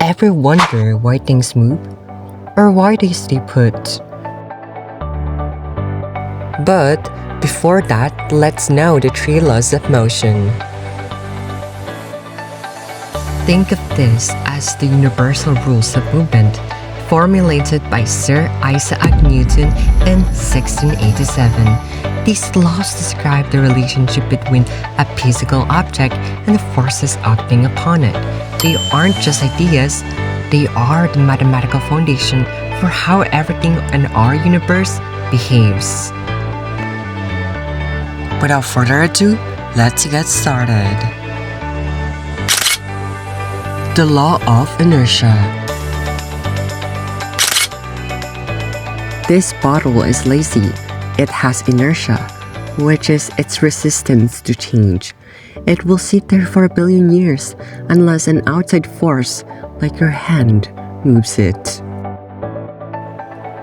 Ever wonder why things move? Or why they stay put? But before that, let's know the three laws of motion. Think of this as the universal rules of movement formulated by Sir Isaac Newton in 1687. These laws describe the relationship between a physical object and the forces acting upon it. They aren't just ideas, they are the mathematical foundation for how everything in our universe behaves. Without further ado, let's get started. The law of inertia. This bottle is lazy. It has inertia, which is its resistance to change. It will sit there for a billion years unless an outside force, like your hand, moves it.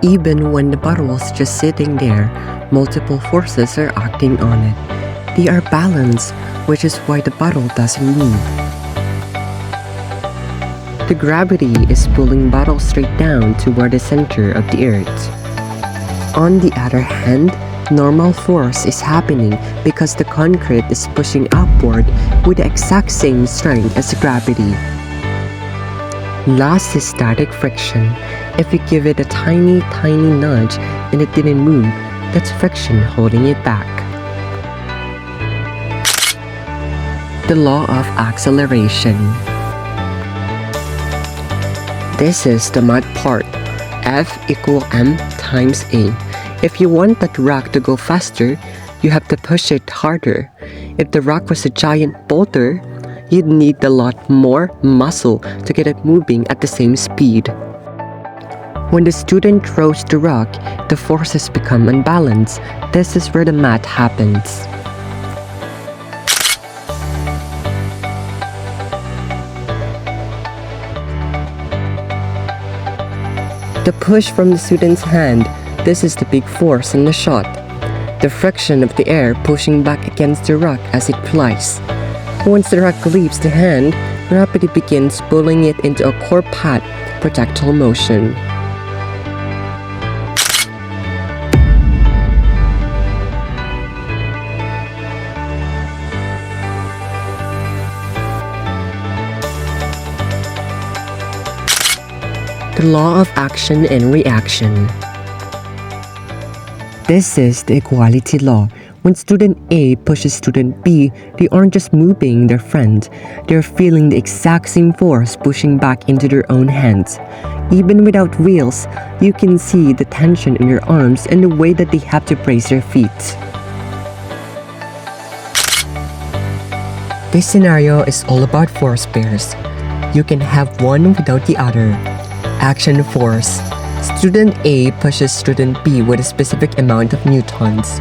Even when the bottle is just sitting there, multiple forces are acting on it. They are balanced, which is why the bottle doesn't move. The gravity is pulling bottle straight down toward the center of the earth. On the other hand, normal force is happening because the concrete is pushing upward with the exact same strength as gravity. Last is static friction. If you give it a tiny nudge and it didn't move, that's friction holding it back. The law of acceleration. This is the mud part. F equal m times a. If you want that rock to go faster, you have to push it harder. If the rock was a giant boulder, you'd need a lot more muscle to get it moving at the same speed. When the student throws the rock, the forces become unbalanced. This is where the math happens. The push from the student's hand, this is the big force in the shot. The friction of the air pushing back against the rock as it flies. Once the rock leaves the hand, gravity begins pulling it into a core path, projectile motion. The law of action and reaction. This is the equality law. When student A pushes student B, they aren't just moving their friend, they're feeling the exact same force pushing back into their own hands. Even without wheels, you can see the tension in their arms and the way that they have to brace their feet. This scenario is all about force pairs. You can have one without the other. Action force. Student A pushes student B with a specific amount of newtons.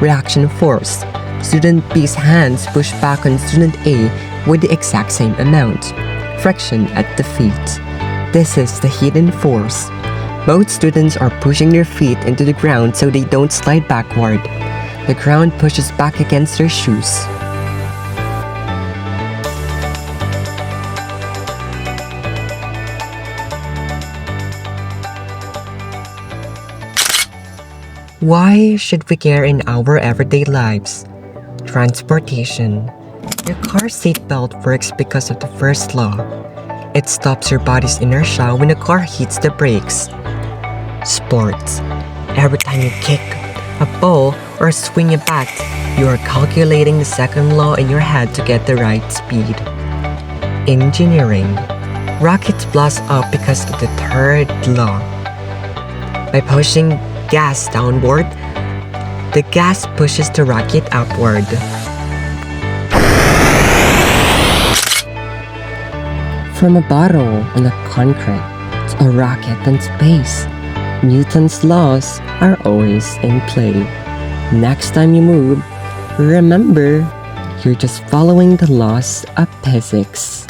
Reaction force. Student B's hands push back on student A with the exact same amount. Friction at the feet. This is the hidden force. Both students are pushing their feet into the ground so they don't slide backward. The ground pushes back against their shoes. Why should we care in our everyday lives? Transportation. Your car seatbelt works because of the first law. It stops your body's inertia when the car hits the brakes. Sports. Every time you kick a ball or swing a bat, you are calculating the second law in your head to get the right speed. Engineering. Rockets blast up because of the third law. By pushing gas downward, the gas pushes the rocket upward. From a bottle on a concrete to a rocket in space, Newton's laws are always in play. Next time you move, remember, you're just following the laws of physics.